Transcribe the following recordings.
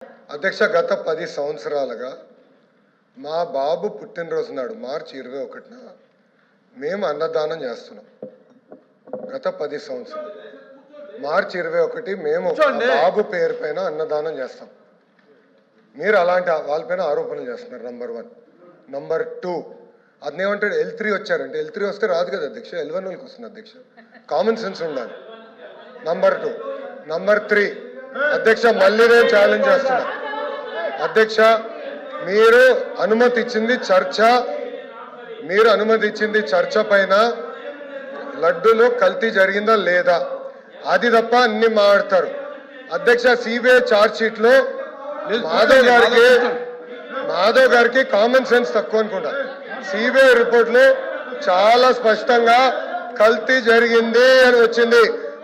అధ్యక్ష గత 10 సంవత్సరాలుగా మా బాబు పుట్టినరోజు నాడు మార్చి 21న మేము అన్నదానం చేస్తున్నాం. గత 10 సంవత్సరాలు మార్చి 21 మేము బాబు పేరు పైన అన్నదానం చేస్తాం. మీరు అలాంటి వాళ్ళపైన ఆరోపణలు చేస్తున్నారు. నంబర్ 1. నంబర్ 2, అదేమంటాడు L3 వచ్చారంటే L3 వస్తే రాదు కదా అధ్యక్ష, L1 వాళ్ళకి వస్తుంది అధ్యక్ష. కామన్ సెన్స్ ఉండాలి. నంబర్ 2. నంబర్ 3 అధ్యక్ష మళ్ళీ నేను ఛాలెంజ్ చేస్తున్నా అధ్యక్ష, మీరు అనుమతి ఇచ్చింది చర్చ పైన లడ్డూలో కల్తీ జరిగిందా లేదా అది తప్ప అన్ని మాట్లాడతారు అధ్యక్ష. సిబిఐ ఛార్జ్ షీట్ లో మాధవ్ గారికి కామన్ సెన్స్ తక్కువ అనుకుంటా. సిబిఐ రిపోర్ట్ లో చాలా స్పష్టంగా కల్తీ జరిగింది అని వచ్చింది.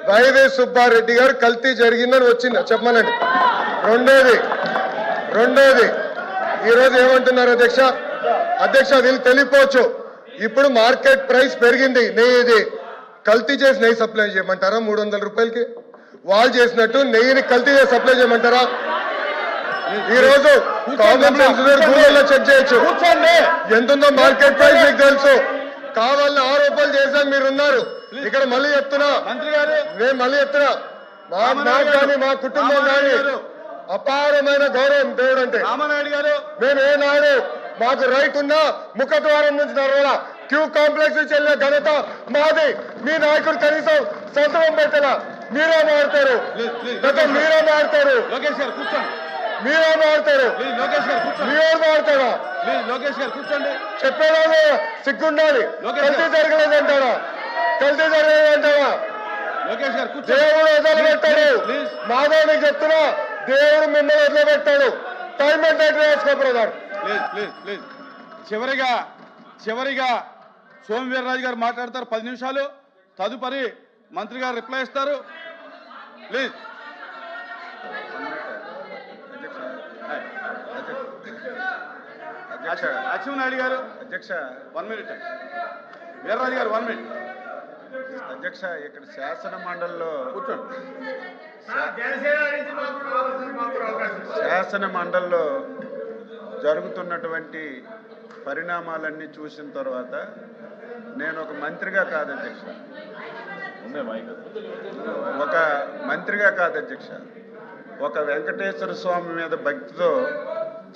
వైవి సుబ్బారెడ్డి గారు కల్తీ జరిగిందని వచ్చింది చెప్పమనండి. రెండోది ఈరోజు ఏమంటున్నారు అధ్యక్ష వీళ్ళు తెలియపోవచ్చు. ఇప్పుడు మార్కెట్ ప్రైస్ పెరిగింది. నెయ్యి కల్తీ చేసి నెయ్యి సప్లై చేయమంటారా 300 రూపాయలకి? వాళ్ళు చేసినట్టు నెయ్యిని కల్తీ చేసి సప్లై చేయమంటారా? ఈ రోజు కామన్ సెన్స్ గూగుల్లో చెక్ చేయొచ్చు ఎంతుందో మార్కెట్ ప్రైస్ మీకు తెలుసు. కావాలని ఆరోపణలు చేశాను మీరున్నారు ఇక్కడ. మళ్ళీ చెప్తున్నా మా కుటుంబం కానీ అపారమైన గౌరవం దేవుడు అంటే. మేము ఏనాడు మాకు రైట్ ఉన్నా ముఖద్వారం నుంచి నడవాలా, క్యూ కాంప్లెక్స్ నుంచి వెళ్ళిన ఘనత మాది. మీ నాయకుడు కనీసం సంతకం పెట్టాలా? మీరే మాడతారు చెప్పేదాన్ని సిగ్గుండాలి. కల్తీ జరగలేదంటారా? దేవుడు వదిలిపెట్టాడు. మాధవ్ నీకు చెప్తున్నా, దేవుడు మిమ్మల్ని వదిలిపెట్టాడు. టైం అంటే వేసుకో బ్రదర్. చివరిగా సోమవీర్రాజు గారు మాట్లాడతారు 10 నిమిషాలు. తదుపరి మంత్రి గారు రిప్లై ఇస్తారు. ప్లీజ్. అచ్చెన్నాయుడు గారు అధ్యక్ష 1 మినిట్. వీర్రాజు గారు 1 మినిట్. అధ్యక్ష ఇక్కడ శాసన మండలిలో జరుగుతున్నటువంటి పరిణామాలన్నీ చూసిన తర్వాత నేను ఒక మంత్రిగా కాదు అధ్యక్ష, ఒక వెంకటేశ్వర స్వామి మీద భక్తితో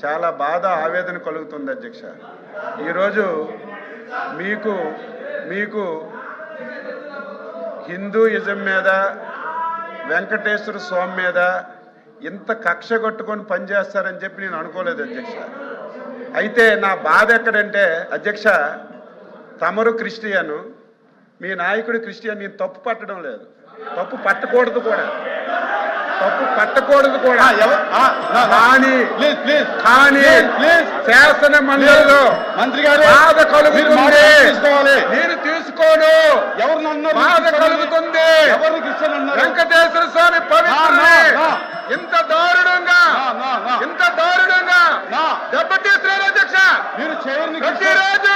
చాలా బాధ ఆవేదన కలుగుతుంది అధ్యక్ష. ఈరోజు మీకు హిందూయిజం మీద వెంకటేశ్వర స్వామి మీద ఇంత కక్ష కట్టుకొని పనిచేస్తారని చెప్పి నేను అనుకోలేదు అధ్యక్ష. అయితే నా బాధ ఎక్కడంటే అధ్యక్ష, తమరు క్రిస్టియను, మీ నాయకుడు క్రిస్టియన్. నేను తప్పు పట్టడం లేదు, తప్పు పట్టకూడదు కూడా కానీ శాసన మండలిలో మంత్రి గారు బాధ కలుగుతుంది. నేను తీసుకోను. బాధ కలుగుతుంది. వెంకటేశ్వర స్వామి పవిత్రుడే ఇంత దారుణంగా దెబ్బతీస్తున్నారు అధ్యక్ష. మీరు ప్రతిరోజు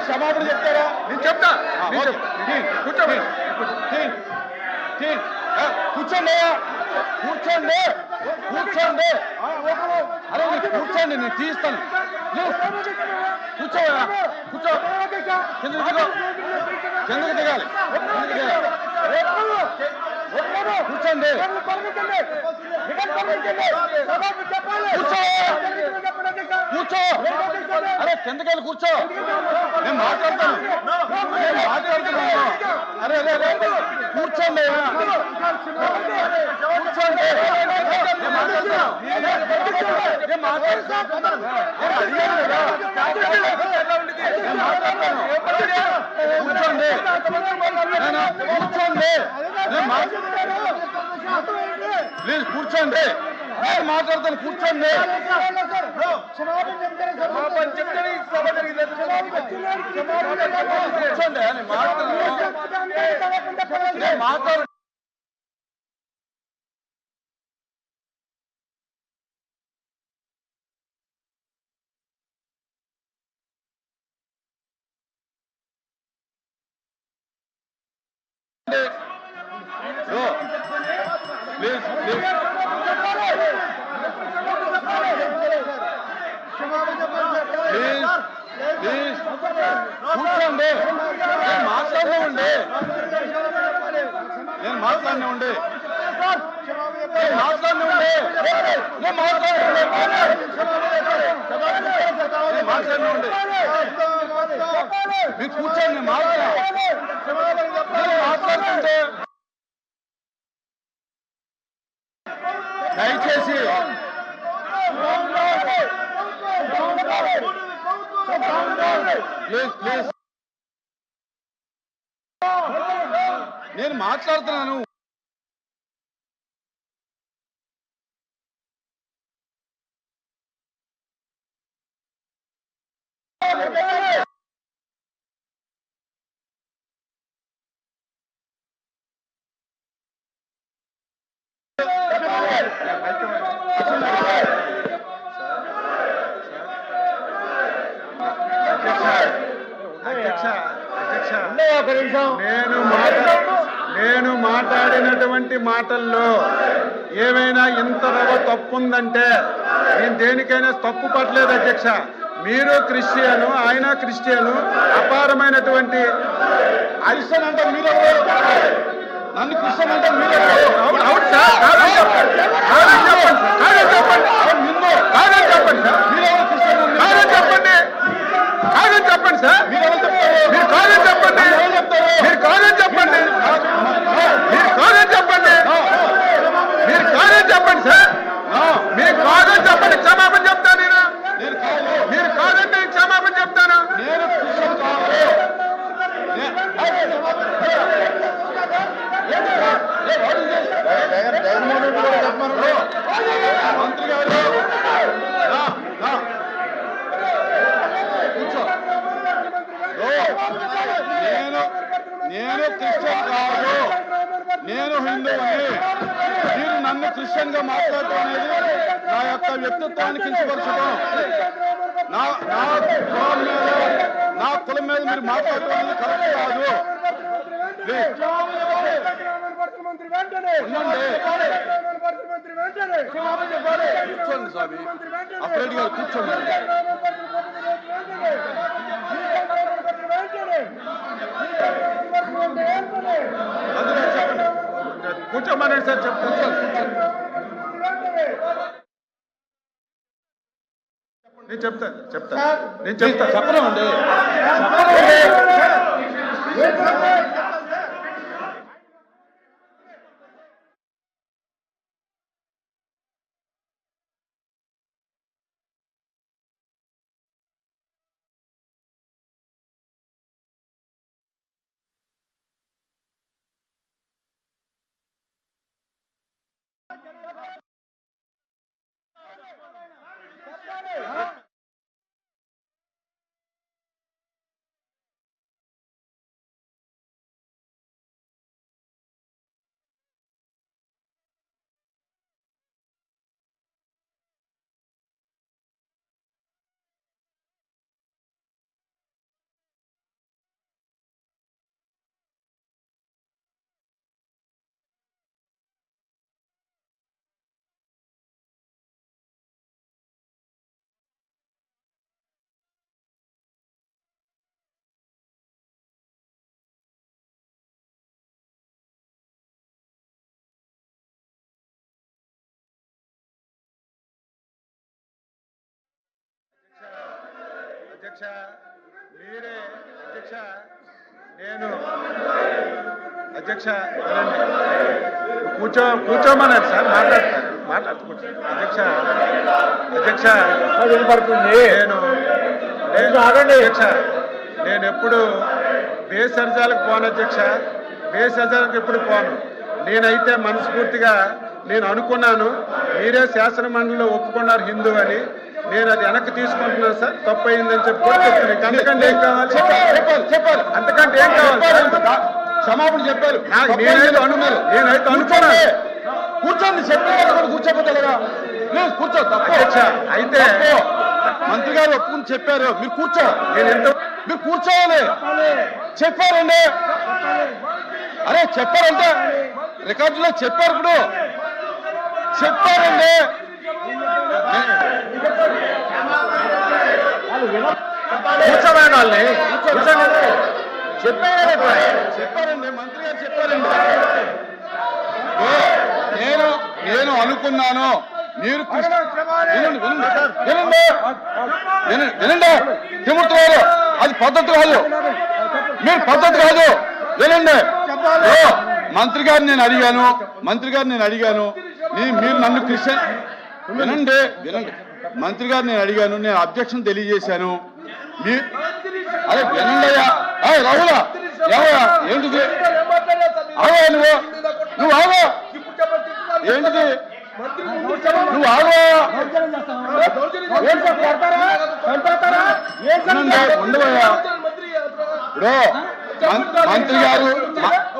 క్షమాపణ చెప్తారా? నేను చెప్తా. కూర్చోండి. అరే కూర్చోండి, నేను తీస్తాను. కూర్చో. కిందకి దిగాలి. కూర్చోండి. కూర్చో. అరే కిందకెళ్ళి కూర్చో. నేను మాట్లాడుతాను. అరే కూర్చోండి. ప్లీజ్ కూర్చోండి. మాట్లాడతాను. కూర్చోండి. కూర్చోండి. మాట్లాడు. ప్లీజ్ ప్లీజ్ ప్లీజ్ ప్లీజ్ కూర్చోండి. నేను మాట్లాడినండి నేను మాట్లాడినండి నేను మాట్లాడినండి నేను మాట్లాడినండి మీరు కూర్చోండి. నేను మాట్లాడుతుంటే దయచేసి ప్లీజ్ ప్లీజ్ నేను మాట్లాడుతున్నాను. నేను మాట్లాడినటువంటి మాటల్లో ఏమైనా ఇంత తప్పు ఉందంటే నేను దేనికైనా తప్పు పట్టలేదు అధ్యక్ష. మీరు క్రిస్టియను, ఆయన క్రిస్టియను, అపారమైనటువంటి క్రిస్టియన్ అంటే మీరు నన్ను క్రిస్టియన్ అంటే మీరు అవును సార్, కాదని చెప్పండి సార్, కాదని చెప్పండి సార్, కాదని చెప్పండి సార్, కాదని చెప్పండి సార్, మీరు కాదని చెప్పండి, మీరు కాదని చెప్పండి, మీరు కాదని చెప్పండి, మీరు కాదని చెప్పండి సార్, మీరు కాదని చెప్పండి, క్షమాపణ చెప్తాను నేను. మీరు కాదంటే క్షమాపణ చెప్తాను. మంత్రి గారు కూర్చో. నేను క్రిస్టియన్ కాదు, నేను హిందువుని. మీరు నన్ను క్రిస్టియన్ గా మాట్లాడటం అనేది నా యొక్క వ్యక్తిత్వాన్ని కించపరచడం. నా కులం మీద మీరు మాట్లాడటం అనేది కరెక్ట్ కాదు. కూర్చోండి స్వామి, అప్రెడ్డి గారు కూర్చోండి. కూర్చోమనండి సార్, చెప్తాను. నేను చెప్తాను చెప్పనండి. అధ్యక్ష మీరే అధ్యక్ష, నేను అధ్యక్ష కూర్చోమన్నారు సార్, మాట్లాడుతూ అధ్యక్ష వినపడుతుంది. అధ్యక్ష నేను ఎప్పుడు బేసర్జాలకు పోను అధ్యక్ష, బేసర్జాలకు ఎప్పుడు పోను. నేనైతే మనస్ఫూర్తిగా నేను అనుకున్నాను, మీరే శాసన మండలిలో ఒప్పుకున్నారు హిందూ అని, నేను అది వెనక్కి తీసుకుంటున్నాను సార్, తప్పు అయిందని చెప్పుకోవాలి. అంతకంటే ఏం కావాలి? చెప్పారు అంతకంటే ఏం కావాలి? క్షమాపణ చెప్పారు. నేనైతే అనుకున్నాను. కూర్చోండి, చెప్పారు కూర్చోపోతారా? ప్లీజ్ కూర్చో. అధ్యక్ష అయితే మంత్రి గారు ఒప్పుకుని చెప్పారు, మీరు కూర్చో. నేను ఎంత మీరు కూర్చోవాలి చెప్పారండి. అరే చెప్పారంటే రికార్డులో చెప్పారు ఇప్పుడు చెప్పారండి చెప్పారండి మంత్రి గారు చెప్పారండి నేను అనుకున్నాను మీరు వినండి తిమ్ముతున్నారు అది పద్ధతి కాదు మీరు పద్ధతి కాదు వినండి మంత్రి గారిని నేను అడిగాను మీరు నన్ను క్రిస్టియన్ వినండి మంత్రి గారు నేను అడిగాను నేను అబ్జెక్షన్ తెలియజేశాను అరే వినండి అయ్యా రాహులా ఏమయ్యా ఏంటిది ఆగా నువ్వు ఆగా ఏంటిది నువ్వు ఆగా ఉండవయ్యా ఇప్పుడు మంత్రి గారు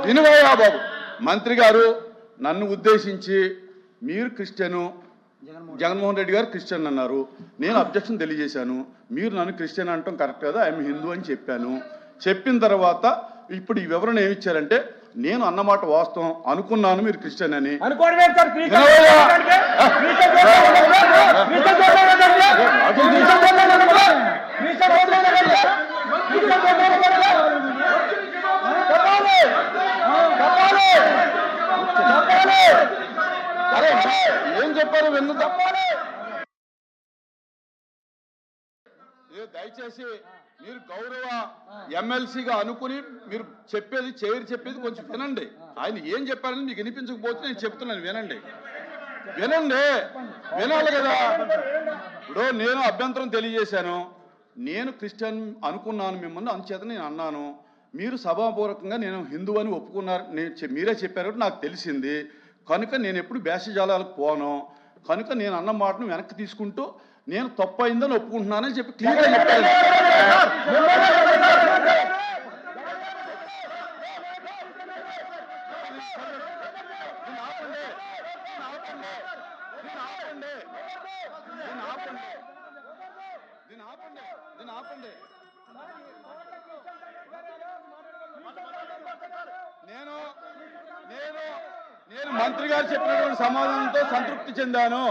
వినువయ్యా బాబు మంత్రి గారు నన్ను ఉద్దేశించి మీరు క్రిస్టియను జగన్మోహన్ రెడ్డి గారు క్రిస్టియన్ అన్నారు నేను అబ్జెక్షన్ తెలియజేశాను మీరు నన్ను క్రిస్టియన్ అంటాం కరెక్ట్ కదా ఐఎమ్ హిందూ అని చెప్పాను చెప్పిన తర్వాత ఇప్పుడు ఈ వివరణ ఏమిచ్చారంటే నేను అన్నమాట వాస్తవం అనుకున్నాను మీరు క్రిస్టియన్ అని ఏం చెప్పారు వెన్ను తప్పాలి దయచేసి మీరు గౌరవ ఎమ్మెల్సీగా అనుకుని మీరు చెప్పేది కొంచెం వినండి ఆయన ఏం చెప్పారని మీకు వినిపించకపోతే నేను చెప్తున్నాను వినండి వినాలి కదా ఇప్పుడు నేను అభ్యంతరం తెలియజేశాను నేను క్రిస్టియన్ అనుకున్నాను మిమ్మల్ని అందుచేత నేను అన్నాను మీరు సభాపూర్వకంగా నేను హిందూ అని ఒప్పుకున్నారు మీరే చెప్పారు నాకు తెలిసింది కనుక నేను ఎప్పుడు భేషజాలాలకు పోను కనుక నేను అన్న మాటను వెనక్కి తీసుకుంటూ నేను తప్పు అయిందని ఒప్పుకుంటున్నానని చెప్పి క్లియర్గా చెప్పాను నేను మంత్రి గారు చెప్పినటువంటి సమాధానంతో సంతృప్తి చెందాను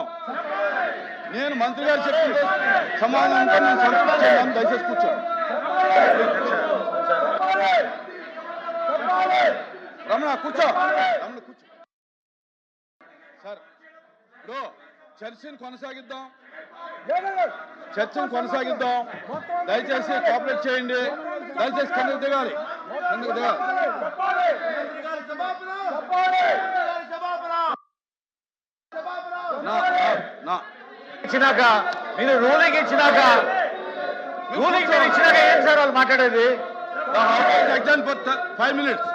దయచేసి కూర్చోండి రమణ కూర్చో సార్ ఇప్పుడు చర్చను కొనసాగిద్దాం దయచేసి కోఆపరేట్ చేయండి దయచేసి కిందకు దిగాలి ఇచ్చినాక మీరు రూలింగ్ ఇచ్చినాక ఏం సార్ వాళ్ళు మాట్లాడేది ఎగ్జామ్ ఫర్ 5 minutes